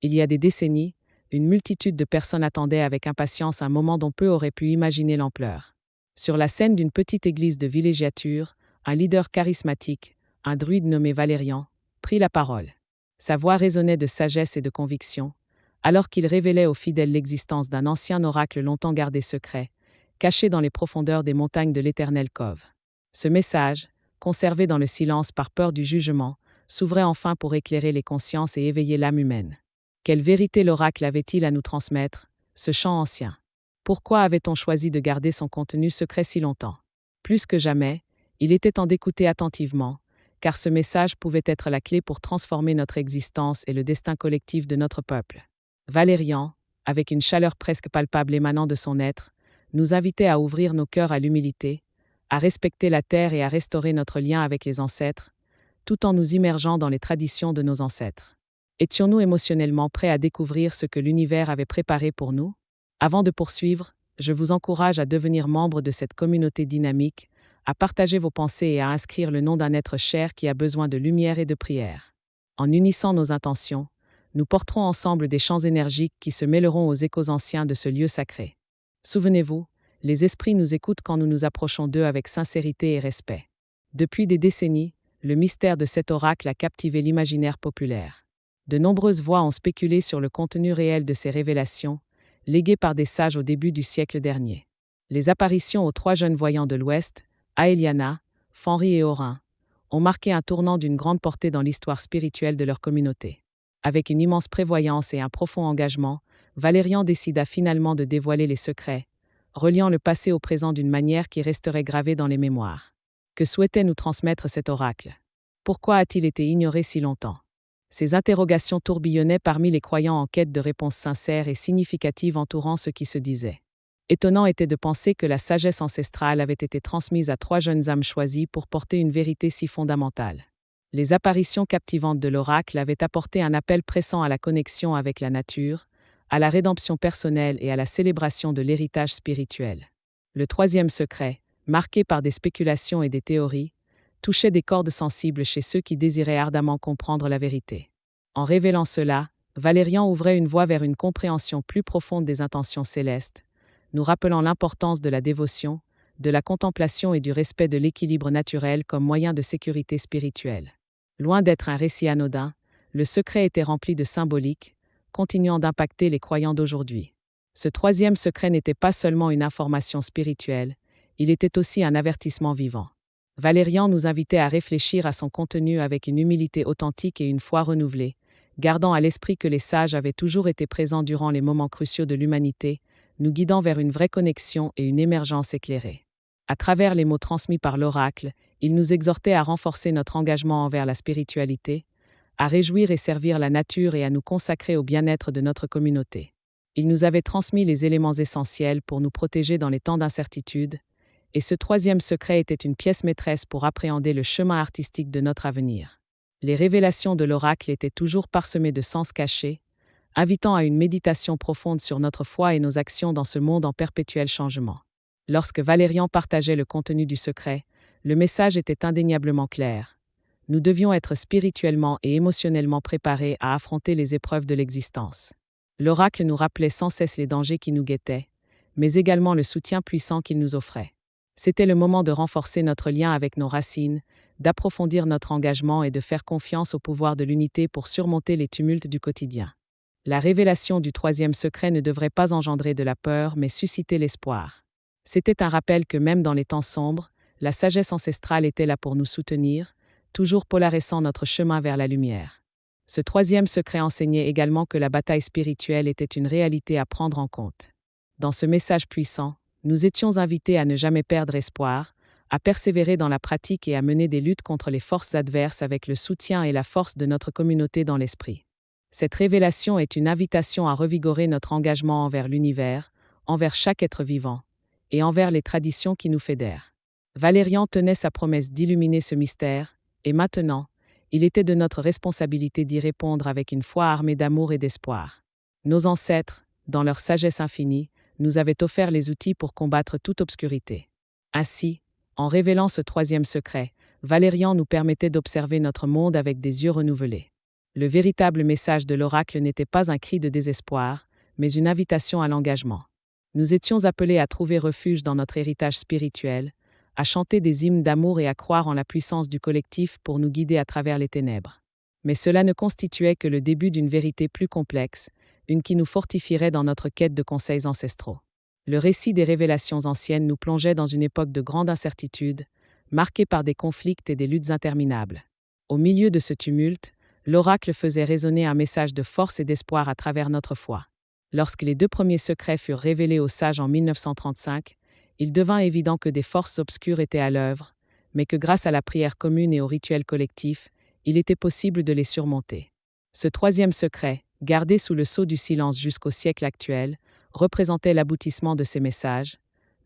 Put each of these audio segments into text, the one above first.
Il y a des décennies, une multitude de personnes attendaient avec impatience un moment dont peu auraient pu imaginer l'ampleur. Sur la scène d'une petite église de villégiature, un leader charismatique, un druide nommé Valérian, prit la parole. Sa voix résonnait de sagesse et de conviction, alors qu'il révélait aux fidèles l'existence d'un ancien oracle longtemps gardé secret, caché dans les profondeurs des montagnes de l'Éternel Cove. Ce message, conservé dans le silence par peur du jugement, s'ouvrait enfin pour éclairer les consciences et éveiller l'âme humaine. Quelle vérité l'oracle avait-il à nous transmettre, ce chant ancien? Pourquoi avait-on choisi de garder son contenu secret si longtemps? Plus que jamais, il était temps d'écouter attentivement, car ce message pouvait être la clé pour transformer notre existence et le destin collectif de notre peuple. Valérian, avec une chaleur presque palpable émanant de son être, nous invitait à ouvrir nos cœurs à l'humilité, à respecter la terre et à restaurer notre lien avec les ancêtres, tout en nous immergeant dans les traditions de nos ancêtres. Étions-nous émotionnellement prêts à découvrir ce que l'univers avait préparé pour nous? Avant de poursuivre, je vous encourage à devenir membre de cette communauté dynamique, à partager vos pensées et à inscrire le nom d'un être cher qui a besoin de lumière et de prière. En unissant nos intentions, nous porterons ensemble des champs énergiques qui se mêleront aux échos anciens de ce lieu sacré. Souvenez-vous, les esprits nous écoutent quand nous nous approchons d'eux avec sincérité et respect. Depuis des décennies, le mystère de cet oracle a captivé l'imaginaire populaire. De nombreuses voix ont spéculé sur le contenu réel de ces révélations, léguées par des sages au début du siècle dernier. Les apparitions aux 3 jeunes voyants de l'Ouest, Aeliana, Fenri et Orin, ont marqué un tournant d'une grande portée dans l'histoire spirituelle de leur communauté. Avec une immense prévoyance et un profond engagement, Valérian décida finalement de dévoiler les secrets, reliant le passé au présent d'une manière qui resterait gravée dans les mémoires. Que souhaitait nous transmettre cet oracle? Pourquoi a-t-il été ignoré si longtemps? Ces interrogations tourbillonnaient parmi les croyants en quête de réponses sincères et significatives entourant ce qui se disait. Étonnant était de penser que la sagesse ancestrale avait été transmise à 3 jeunes âmes choisies pour porter une vérité si fondamentale. Les apparitions captivantes de l'oracle avaient apporté un appel pressant à la connexion avec la nature, à la rédemption personnelle et à la célébration de l'héritage spirituel. Le 3e secret, marqué par des spéculations et des théories, touchait des cordes sensibles chez ceux qui désiraient ardemment comprendre la vérité. En révélant cela, Valérian ouvrait une voie vers une compréhension plus profonde des intentions célestes, nous rappelant l'importance de la dévotion, de la contemplation et du respect de l'équilibre naturel comme moyen de sécurité spirituelle. Loin d'être un récit anodin, le secret était rempli de symbolique, continuant d'impacter les croyants d'aujourd'hui. Ce 3e secret n'était pas seulement une information spirituelle, il était aussi un avertissement vivant. Valérian nous invitait à réfléchir à son contenu avec une humilité authentique et une foi renouvelée, gardant à l'esprit que les sages avaient toujours été présents durant les moments cruciaux de l'humanité, nous guidant vers une vraie connexion et une émergence éclairée. À travers les mots transmis par l'oracle, il nous exhortait à renforcer notre engagement envers la spiritualité, à réjouir et servir la nature et à nous consacrer au bien-être de notre communauté. Il nous avait transmis les éléments essentiels pour nous protéger dans les temps d'incertitude, et ce 3e secret était une pièce maîtresse pour appréhender le chemin artistique de notre avenir. Les révélations de l'oracle étaient toujours parsemées de sens cachés, invitant à une méditation profonde sur notre foi et nos actions dans ce monde en perpétuel changement. Lorsque Valérian partageait le contenu du secret, le message était indéniablement clair. Nous devions être spirituellement et émotionnellement préparés à affronter les épreuves de l'existence. L'oracle nous rappelait sans cesse les dangers qui nous guettaient, mais également le soutien puissant qu'il nous offrait. C'était le moment de renforcer notre lien avec nos racines, d'approfondir notre engagement et de faire confiance au pouvoir de l'unité pour surmonter les tumultes du quotidien. La révélation du 3e secret ne devrait pas engendrer de la peur, mais susciter l'espoir. C'était un rappel que même dans les temps sombres, la sagesse ancestrale était là pour nous soutenir, toujours polarisant notre chemin vers la lumière. Ce 3e secret enseignait également que la bataille spirituelle était une réalité à prendre en compte. Dans ce message puissant, nous étions invités à ne jamais perdre espoir, à persévérer dans la pratique et à mener des luttes contre les forces adverses avec le soutien et la force de notre communauté dans l'esprit. Cette révélation est une invitation à revigorer notre engagement envers l'univers, envers chaque être vivant, et envers les traditions qui nous fédèrent. Valérian tenait sa promesse d'illuminer ce mystère, et maintenant, il était de notre responsabilité d'y répondre avec une foi armée d'amour et d'espoir. Nos ancêtres, dans leur sagesse infinie, nous avaient offert les outils pour combattre toute obscurité. Ainsi, en révélant ce 3e secret, Valérian nous permettait d'observer notre monde avec des yeux renouvelés. Le véritable message de l'oracle n'était pas un cri de désespoir, mais une invitation à l'engagement. Nous étions appelés à trouver refuge dans notre héritage spirituel, à chanter des hymnes d'amour et à croire en la puissance du collectif pour nous guider à travers les ténèbres. Mais cela ne constituait que le début d'une vérité plus complexe, une qui nous fortifierait dans notre quête de conseils ancestraux. Le récit des révélations anciennes nous plongeait dans une époque de grande incertitude, marquée par des conflits et des luttes interminables. Au milieu de ce tumulte, l'oracle faisait résonner un message de force et d'espoir à travers notre foi. Lorsque les 2 premiers secrets furent révélés aux sages en 1935, il devint évident que des forces obscures étaient à l'œuvre, mais que grâce à la prière commune et au rituel collectif, il était possible de les surmonter. Ce 3e secret, gardé sous le sceau du silence jusqu'au siècle actuel, représentait l'aboutissement de ces messages,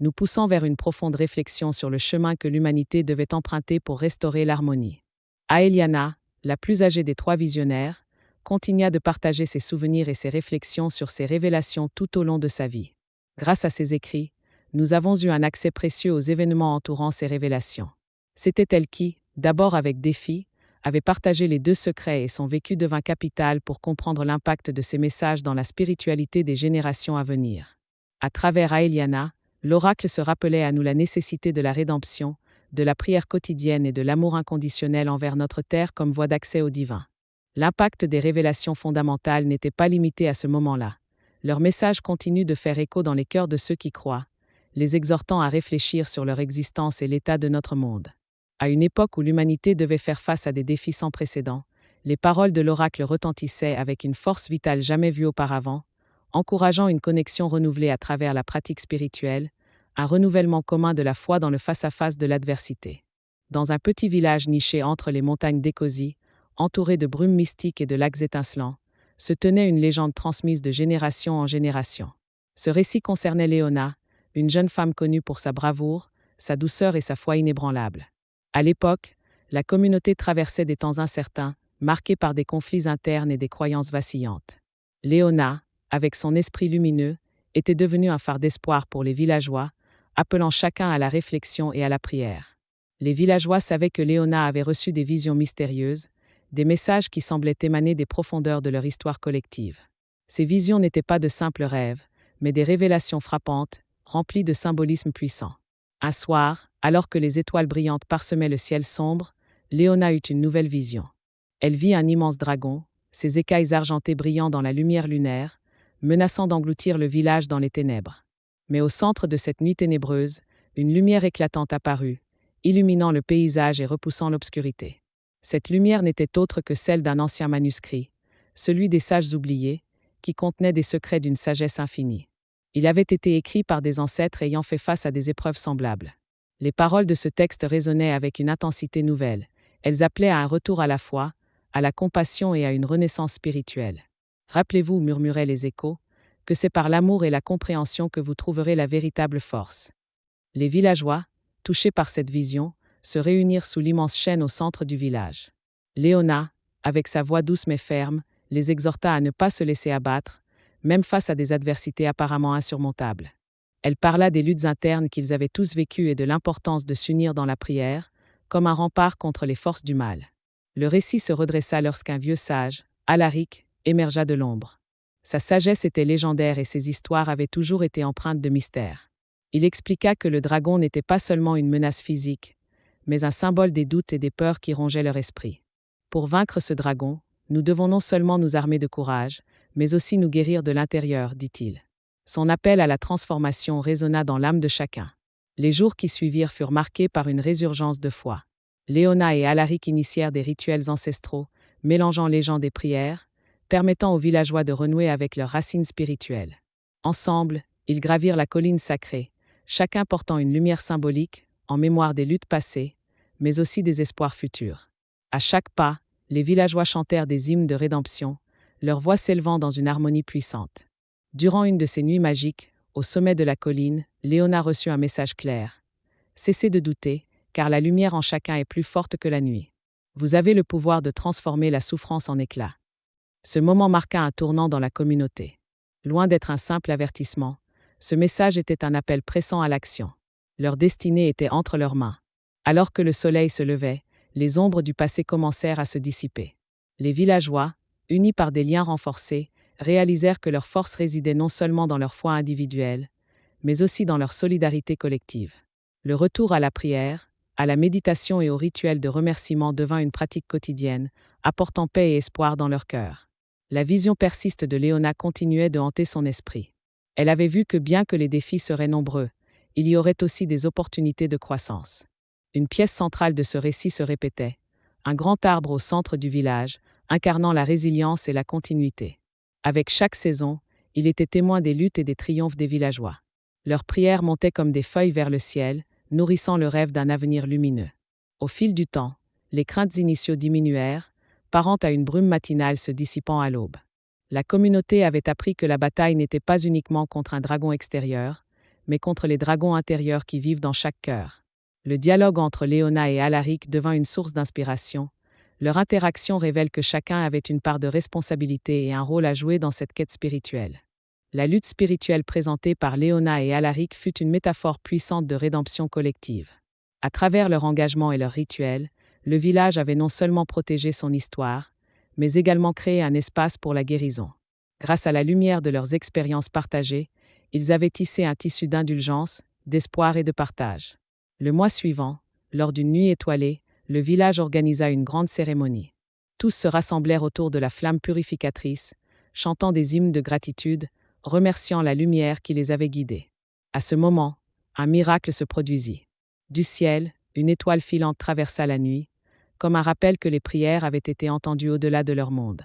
nous poussant vers une profonde réflexion sur le chemin que l'humanité devait emprunter pour restaurer l'harmonie. Aeliana, la plus âgée des 3 visionnaires, continua de partager ses souvenirs et ses réflexions sur ces révélations tout au long de sa vie. Grâce à ses écrits, nous avons eu un accès précieux aux événements entourant ces révélations. C'était elle qui, d'abord avec défi, avait partagé les 2 secrets et son vécu devint capital pour comprendre l'impact de ces messages dans la spiritualité des générations à venir. À travers Aeliana, l'oracle se rappelait à nous la nécessité de la rédemption, de la prière quotidienne et de l'amour inconditionnel envers notre terre comme voie d'accès au divin. L'impact des révélations fondamentales n'était pas limité à ce moment-là. Leur message continue de faire écho dans les cœurs de ceux qui croient, les exhortant à réfléchir sur leur existence et l'état de notre monde. À une époque où l'humanité devait faire face à des défis sans précédent, les paroles de l'oracle retentissaient avec une force vitale jamais vue auparavant, encourageant une connexion renouvelée à travers la pratique spirituelle, un renouvellement commun de la foi dans le face-à-face de l'adversité. Dans un petit village niché entre les montagnes d'Écosie, entouré de brumes mystiques et de lacs étincelants, se tenait une légende transmise de génération en génération. Ce récit concernait Léona, une jeune femme connue pour sa bravoure, sa douceur et sa foi inébranlable. À l'époque, la communauté traversait des temps incertains, marqués par des conflits internes et des croyances vacillantes. Léona, avec son esprit lumineux, était devenue un phare d'espoir pour les villageois, appelant chacun à la réflexion et à la prière. Les villageois savaient que Léona avait reçu des visions mystérieuses, des messages qui semblaient émaner des profondeurs de leur histoire collective. Ces visions n'étaient pas de simples rêves, mais des révélations frappantes, remplies de symbolismes puissants. Un soir, alors que les étoiles brillantes parsemaient le ciel sombre, Léona eut une nouvelle vision. Elle vit un immense dragon, ses écailles argentées brillant dans la lumière lunaire, menaçant d'engloutir le village dans les ténèbres. Mais au centre de cette nuit ténébreuse, une lumière éclatante apparut, illuminant le paysage et repoussant l'obscurité. Cette lumière n'était autre que celle d'un ancien manuscrit, celui des sages oubliés, qui contenait des secrets d'une sagesse infinie. Il avait été écrit par des ancêtres ayant fait face à des épreuves semblables. Les paroles de ce texte résonnaient avec une intensité nouvelle. Elles appelaient à un retour à la foi, à la compassion et à une renaissance spirituelle. Rappelez-vous, murmuraient les échos, que c'est par l'amour et la compréhension que vous trouverez la véritable force. Les villageois, touchés par cette vision, se réunirent sous l'immense chêne au centre du village. Léona, avec sa voix douce mais ferme, les exhorta à ne pas se laisser abattre, même face à des adversités apparemment insurmontables. Elle parla des luttes internes qu'ils avaient tous vécues et de l'importance de s'unir dans la prière, comme un rempart contre les forces du mal. Le récit se redressa lorsqu'un vieux sage, Alaric, émergea de l'ombre. Sa sagesse était légendaire et ses histoires avaient toujours été empreintes de mystère. Il expliqua que le dragon n'était pas seulement une menace physique, mais un symbole des doutes et des peurs qui rongeaient leur esprit. Pour vaincre ce dragon, nous devons non seulement nous armer de courage, mais aussi nous guérir de l'intérieur, dit-il. Son appel à la transformation résonna dans l'âme de chacun. Les jours qui suivirent furent marqués par une résurgence de foi. Léona et Alaric initièrent des rituels ancestraux, mélangeant légende et prière, permettant aux villageois de renouer avec leurs racines spirituelles. Ensemble, ils gravirent la colline sacrée, chacun portant une lumière symbolique, en mémoire des luttes passées, mais aussi des espoirs futurs. À chaque pas, les villageois chantèrent des hymnes de rédemption, leur voix s'élevant dans une harmonie puissante. Durant une de ces nuits magiques, au sommet de la colline, Léona reçut un message clair. Cessez de douter, car la lumière en chacun est plus forte que la nuit. Vous avez le pouvoir de transformer la souffrance en éclat. Ce moment marqua un tournant dans la communauté. Loin d'être un simple avertissement, ce message était un appel pressant à l'action. Leur destinée était entre leurs mains. Alors que le soleil se levait, les ombres du passé commencèrent à se dissiper. Les villageois, unis par des liens renforcés, réalisèrent que leur force résidait non seulement dans leur foi individuelle, mais aussi dans leur solidarité collective. Le retour à la prière, à la méditation et au rituel de remerciement devint une pratique quotidienne, apportant paix et espoir dans leur cœur. La vision persiste de Léona continuait de hanter son esprit. Elle avait vu que bien que les défis seraient nombreux, il y aurait aussi des opportunités de croissance. Une pièce centrale de ce récit se répétait, un grand arbre au centre du village, incarnant la résilience et la continuité. Avec chaque saison, il était témoin des luttes et des triomphes des villageois. Leurs prières montaient comme des feuilles vers le ciel, nourrissant le rêve d'un avenir lumineux. Au fil du temps, les craintes initiaux diminuèrent, parant à une brume matinale se dissipant à l'aube. La communauté avait appris que la bataille n'était pas uniquement contre un dragon extérieur, mais contre les dragons intérieurs qui vivent dans chaque cœur. Le dialogue entre Léona et Alaric devint une source d'inspiration. Leur interaction révèle que chacun avait une part de responsabilité et un rôle à jouer dans cette quête spirituelle. La lutte spirituelle présentée par Léona et Alaric fut une métaphore puissante de rédemption collective. À travers leur engagement et leurs rituels, le village avait non seulement protégé son histoire, mais également créé un espace pour la guérison. Grâce à la lumière de leurs expériences partagées, ils avaient tissé un tissu d'indulgence, d'espoir et de partage. Le mois suivant, lors d'une nuit étoilée, le village organisa une grande cérémonie. Tous se rassemblèrent autour de la flamme purificatrice, chantant des hymnes de gratitude, remerciant la lumière qui les avait guidés. À ce moment, un miracle se produisit. Du ciel, une étoile filante traversa la nuit, comme un rappel que les prières avaient été entendues au-delà de leur monde.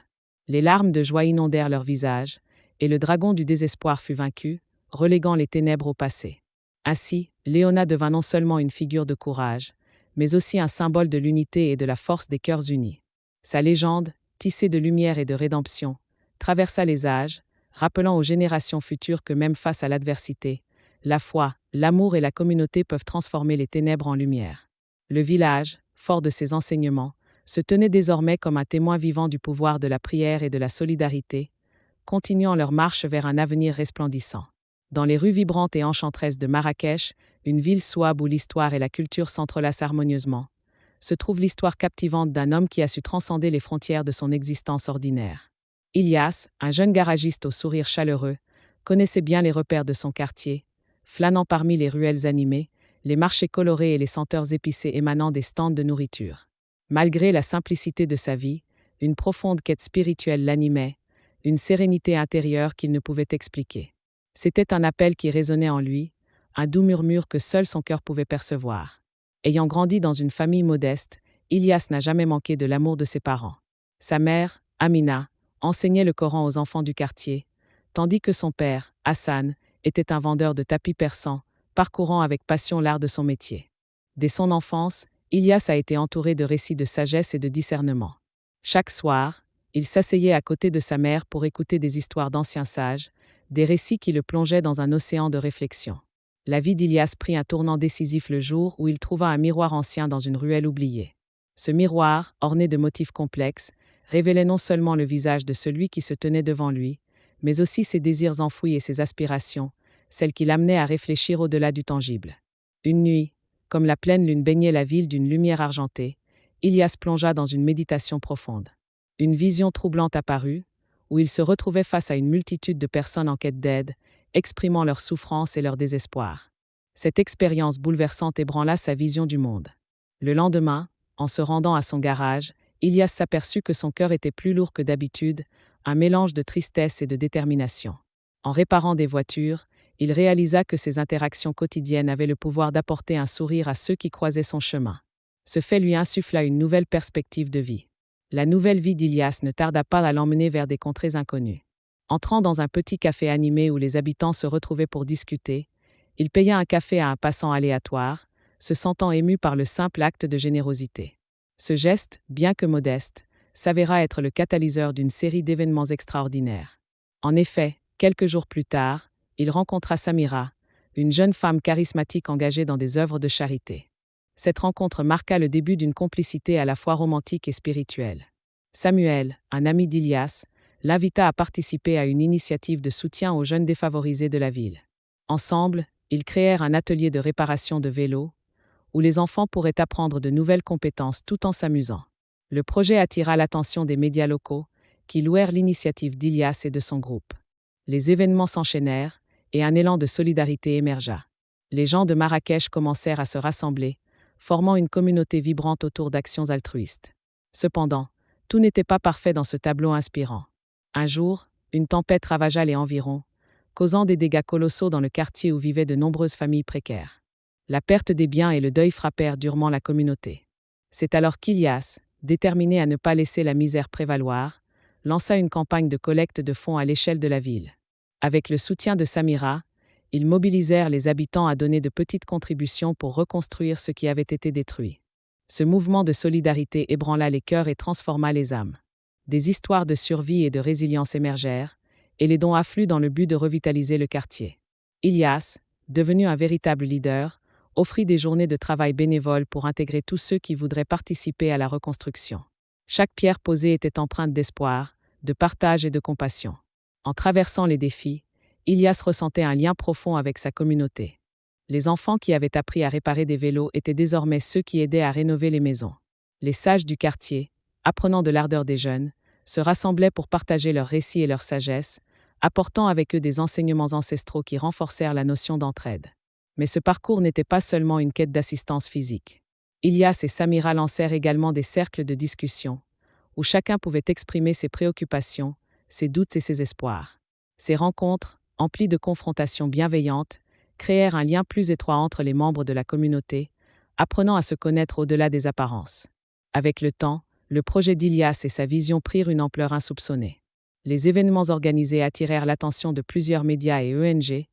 Les larmes de joie inondèrent leurs visages, et le dragon du désespoir fut vaincu, reléguant les ténèbres au passé. Ainsi, Léona devint non seulement une figure de courage, mais aussi un symbole de l'unité et de la force des cœurs unis. Sa légende, tissée de lumière et de rédemption, traversa les âges, rappelant aux générations futures que même face à l'adversité, la foi, l'amour et la communauté peuvent transformer les ténèbres en lumière. Le village, fort de ses enseignements, se tenait désormais comme un témoin vivant du pouvoir de la prière et de la solidarité, continuant leur marche vers un avenir resplendissant. Dans les rues vibrantes et enchanteresses de Marrakech, une ville souabe où l'histoire et la culture s'entrelacent harmonieusement, se trouve l'histoire captivante d'un homme qui a su transcender les frontières de son existence ordinaire. Ilyas, un jeune garagiste au sourire chaleureux, connaissait bien les repères de son quartier, flânant parmi les ruelles animées, les marchés colorés et les senteurs épicées émanant des stands de nourriture. Malgré la simplicité de sa vie, une profonde quête spirituelle l'animait, une sérénité intérieure qu'il ne pouvait expliquer. C'était un appel qui résonnait en lui, un doux murmure que seul son cœur pouvait percevoir. Ayant grandi dans une famille modeste, Ilyas n'a jamais manqué de l'amour de ses parents. Sa mère, Amina, enseignait le Coran aux enfants du quartier, tandis que son père, Hassan, était un vendeur de tapis persans, parcourant avec passion l'art de son métier. Dès son enfance, Ilyas a été entouré de récits de sagesse et de discernement. Chaque soir, il s'asseyait à côté de sa mère pour écouter des histoires d'anciens sages, des récits qui le plongeaient dans un océan de réflexion. La vie d'Ilyas prit un tournant décisif le jour où il trouva un miroir ancien dans une ruelle oubliée. Ce miroir, orné de motifs complexes, révélait non seulement le visage de celui qui se tenait devant lui, mais aussi ses désirs enfouis et ses aspirations, celles qui l'amenaient à réfléchir au-delà du tangible. Une nuit, comme la pleine lune baignait la ville d'une lumière argentée, Ilyas plongea dans une méditation profonde. Une vision troublante apparut, où il se retrouvait face à une multitude de personnes en quête d'aide, exprimant leur souffrance et leur désespoir. Cette expérience bouleversante ébranla sa vision du monde. Le lendemain, en se rendant à son garage, Ilyas s'aperçut que son cœur était plus lourd que d'habitude, un mélange de tristesse et de détermination. En réparant des voitures, il réalisa que ses interactions quotidiennes avaient le pouvoir d'apporter un sourire à ceux qui croisaient son chemin. Ce fait lui insuffla une nouvelle perspective de vie. La nouvelle vie d'Ilyas ne tarda pas à l'emmener vers des contrées inconnues. Entrant dans un petit café animé où les habitants se retrouvaient pour discuter, il paya un café à un passant aléatoire, se sentant ému par le simple acte de générosité. Ce geste, bien que modeste, s'avéra être le catalyseur d'une série d'événements extraordinaires. En effet, quelques jours plus tard, il rencontra Samira, une jeune femme charismatique engagée dans des œuvres de charité. Cette rencontre marqua le début d'une complicité à la fois romantique et spirituelle. Samuel, un ami d'Ilyas, l'invita à participer à une initiative de soutien aux jeunes défavorisés de la ville. Ensemble, ils créèrent un atelier de réparation de vélos, où les enfants pourraient apprendre de nouvelles compétences tout en s'amusant. Le projet attira l'attention des médias locaux, qui louèrent l'initiative d'Ilias et de son groupe. Les événements s'enchaînèrent, et un élan de solidarité émergea. Les gens de Marrakech commencèrent à se rassembler, formant une communauté vibrante autour d'actions altruistes. Cependant, tout n'était pas parfait dans ce tableau inspirant. Un jour, une tempête ravagea les environs, causant des dégâts colossaux dans le quartier où vivaient de nombreuses familles précaires. La perte des biens et le deuil frappèrent durement la communauté. C'est alors qu'Ilias, déterminé à ne pas laisser la misère prévaloir, lança une campagne de collecte de fonds à l'échelle de la ville. Avec le soutien de Samira, ils mobilisèrent les habitants à donner de petites contributions pour reconstruire ce qui avait été détruit. Ce mouvement de solidarité ébranla les cœurs et transforma les âmes. Des histoires de survie et de résilience émergèrent, et les dons affluent dans le but de revitaliser le quartier. Ilias, devenu un véritable leader, offrit des journées de travail bénévole pour intégrer tous ceux qui voudraient participer à la reconstruction. Chaque pierre posée était empreinte d'espoir, de partage et de compassion. En traversant les défis, Ilias ressentait un lien profond avec sa communauté. Les enfants qui avaient appris à réparer des vélos étaient désormais ceux qui aidaient à rénover les maisons. Les sages du quartier, apprenant de l'ardeur des jeunes, se rassemblaient pour partager leurs récits et leur sagesse, apportant avec eux des enseignements ancestraux qui renforcèrent la notion d'entraide. Mais ce parcours n'était pas seulement une quête d'assistance physique. Ilias et Samira lancèrent également des cercles de discussion, où chacun pouvait exprimer ses préoccupations, ses doutes et ses espoirs. Ces rencontres, emplies de confrontations bienveillantes, créèrent un lien plus étroit entre les membres de la communauté, apprenant à se connaître au-delà des apparences. Avec le temps, le projet d'Ilias et sa vision prirent une ampleur insoupçonnée. Les événements organisés attirèrent l'attention de plusieurs médias et ONG,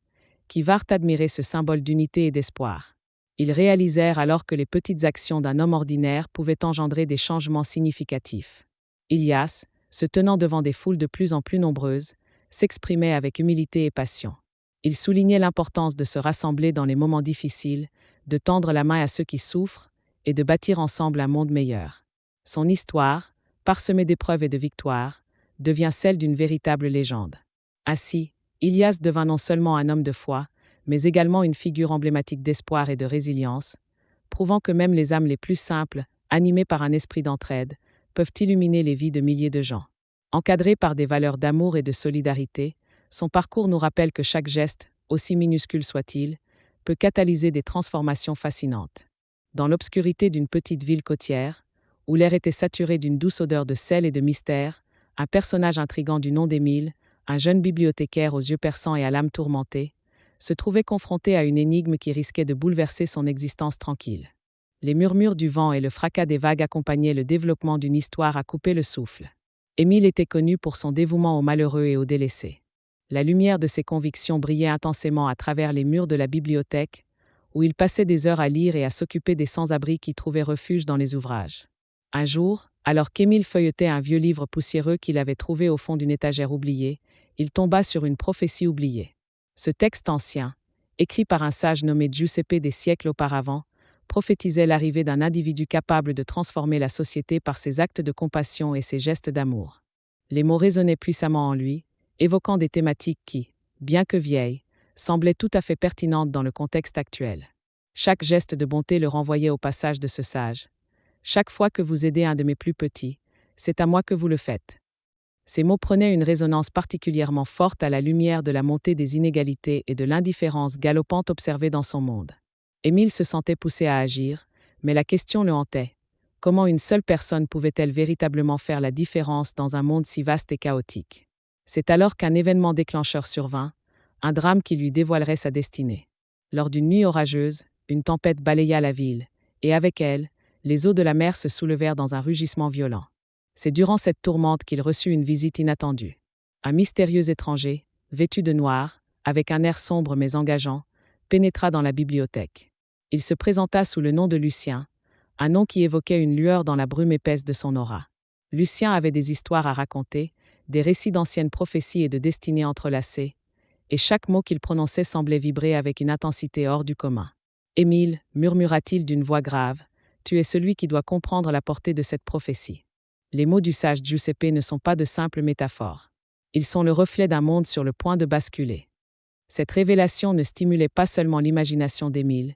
qui vinrent admirer ce symbole d'unité et d'espoir. Ils réalisèrent alors que les petites actions d'un homme ordinaire pouvaient engendrer des changements significatifs. Ilias, se tenant devant des foules de plus en plus nombreuses, s'exprimait avec humilité et passion. Il soulignait l'importance de se rassembler dans les moments difficiles, de tendre la main à ceux qui souffrent et de bâtir ensemble un monde meilleur. Son histoire, parsemée d'épreuves et de victoires, devient celle d'une véritable légende. Ainsi, Ilias devint non seulement un homme de foi, mais également une figure emblématique d'espoir et de résilience, prouvant que même les âmes les plus simples, animées par un esprit d'entraide, peuvent illuminer les vies de milliers de gens. Encadré par des valeurs d'amour et de solidarité, son parcours nous rappelle que chaque geste, aussi minuscule soit-il, peut catalyser des transformations fascinantes. Dans l'obscurité d'une petite ville côtière, où l'air était saturé d'une douce odeur de sel et de mystère, un personnage intrigant du nom d'Émile, un jeune bibliothécaire aux yeux perçants et à l'âme tourmentée, se trouvait confronté à une énigme qui risquait de bouleverser son existence tranquille. Les murmures du vent et le fracas des vagues accompagnaient le développement d'une histoire à couper le souffle. Émile était connu pour son dévouement aux malheureux et aux délaissés. La lumière de ses convictions brillait intensément à travers les murs de la bibliothèque, où il passait des heures à lire et à s'occuper des sans-abri qui trouvaient refuge dans les ouvrages. Un jour, alors qu'Émile feuilletait un vieux livre poussiéreux qu'il avait trouvé au fond d'une étagère oubliée, il tomba sur une prophétie oubliée. Ce texte ancien, écrit par un sage nommé Giuseppe des siècles auparavant, prophétisait l'arrivée d'un individu capable de transformer la société par ses actes de compassion et ses gestes d'amour. Les mots résonnaient puissamment en lui, évoquant des thématiques qui, bien que vieilles, semblaient tout à fait pertinentes dans le contexte actuel. Chaque geste de bonté le renvoyait au passage de ce sage. Chaque fois que vous aidez un de mes plus petits, c'est à moi que vous le faites. Ces mots prenaient une résonance particulièrement forte à la lumière de la montée des inégalités et de l'indifférence galopante observée dans son monde. Émile se sentait poussé à agir, mais la question le hantait. Comment une seule personne pouvait-elle véritablement faire la différence dans un monde si vaste et chaotique ? C'est alors qu'un événement déclencheur survint, un drame qui lui dévoilerait sa destinée. Lors d'une nuit orageuse, une tempête balaya la ville, et avec elle, les eaux de la mer se soulevèrent dans un rugissement violent. C'est durant cette tourmente qu'il reçut une visite inattendue. Un mystérieux étranger, vêtu de noir, avec un air sombre mais engageant, pénétra dans la bibliothèque. Il se présenta sous le nom de Lucien, un nom qui évoquait une lueur dans la brume épaisse de son aura. Lucien avait des histoires à raconter, des récits d'anciennes prophéties et de destinées entrelacées, et chaque mot qu'il prononçait semblait vibrer avec une intensité hors du commun. « Émile, murmura-t-il d'une voix grave, tu es celui qui doit comprendre la portée de cette prophétie. Les mots du sage Giuseppe ne sont pas de simples métaphores. Ils sont le reflet d'un monde sur le point de basculer. » Cette révélation ne stimulait pas seulement l'imagination d'Émile,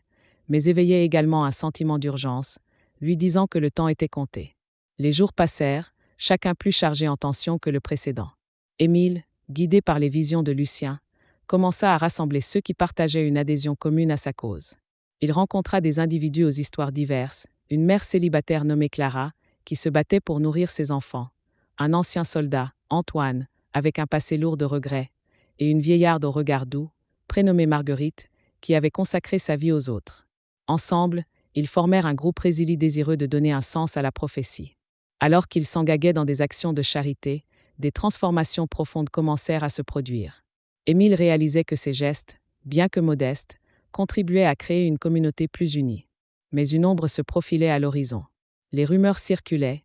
mais éveillait également un sentiment d'urgence, lui disant que le temps était compté. Les jours passèrent, chacun plus chargé en tension que le précédent. Émile, guidé par les visions de Lucien, commença à rassembler ceux qui partageaient une adhésion commune à sa cause. Il rencontra des individus aux histoires diverses, une mère célibataire nommée Clara, qui se battait pour nourrir ses enfants, un ancien soldat, Antoine, avec un passé lourd de regrets, et une vieillarde au regard doux, prénommée Marguerite, qui avait consacré sa vie aux autres. Ensemble, ils formèrent un groupe résili désireux de donner un sens à la prophétie. Alors qu'ils s'engageaient dans des actions de charité, des transformations profondes commencèrent à se produire. Émile réalisait que ces gestes, bien que modestes, contribuaient à créer une communauté plus unie. Mais une ombre se profilait à l'horizon. Les rumeurs circulaient,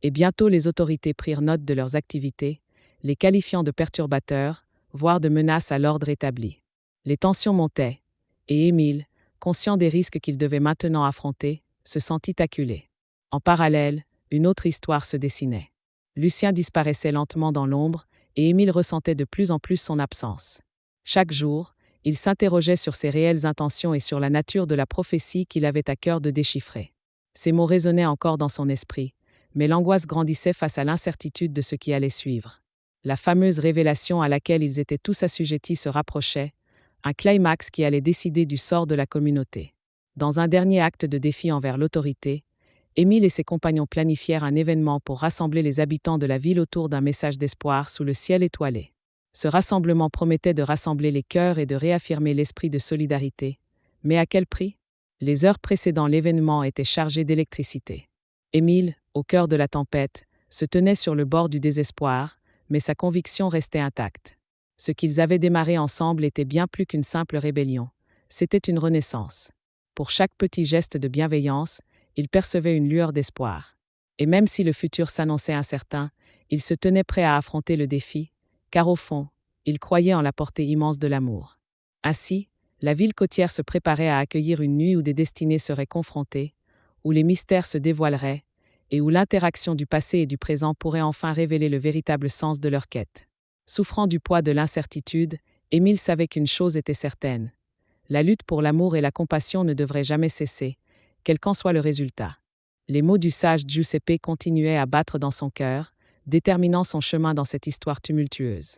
et bientôt les autorités prirent note de leurs activités, les qualifiant de perturbateurs, voire de menaces à l'ordre établi. Les tensions montaient, et Émile, conscient des risques qu'il devait maintenant affronter, se sentit acculé. En parallèle, une autre histoire se dessinait. Lucien disparaissait lentement dans l'ombre, et Émile ressentait de plus en plus son absence. Chaque jour, il s'interrogeait sur ses réelles intentions et sur la nature de la prophétie qu'il avait à cœur de déchiffrer. Ces mots résonnaient encore dans son esprit, mais l'angoisse grandissait face à l'incertitude de ce qui allait suivre. La fameuse révélation à laquelle ils étaient tous assujettis se rapprochait, un climax qui allait décider du sort de la communauté. Dans un dernier acte de défi envers l'autorité, Émile et ses compagnons planifièrent un événement pour rassembler les habitants de la ville autour d'un message d'espoir sous le ciel étoilé. Ce rassemblement promettait de rassembler les cœurs et de réaffirmer l'esprit de solidarité. Mais à quel prix ? Les heures précédant l'événement étaient chargées d'électricité. Émile, au cœur de la tempête, se tenait sur le bord du désespoir, mais sa conviction restait intacte. Ce qu'ils avaient démarré ensemble était bien plus qu'une simple rébellion. C'était une renaissance. Pour chaque petit geste de bienveillance, il percevait une lueur d'espoir. Et même si le futur s'annonçait incertain, il se tenait prêt à affronter le défi, car au fond, il croyait en la portée immense de l'amour. Ainsi, la ville côtière se préparait à accueillir une nuit où des destinées seraient confrontées, où les mystères se dévoileraient, et où l'interaction du passé et du présent pourrait enfin révéler le véritable sens de leur quête. Souffrant du poids de l'incertitude, Émile savait qu'une chose était certaine. La lutte pour l'amour et la compassion ne devrait jamais cesser, quel qu'en soit le résultat. Les mots du sage Giuseppe continuaient à battre dans son cœur, déterminant son chemin dans cette histoire tumultueuse.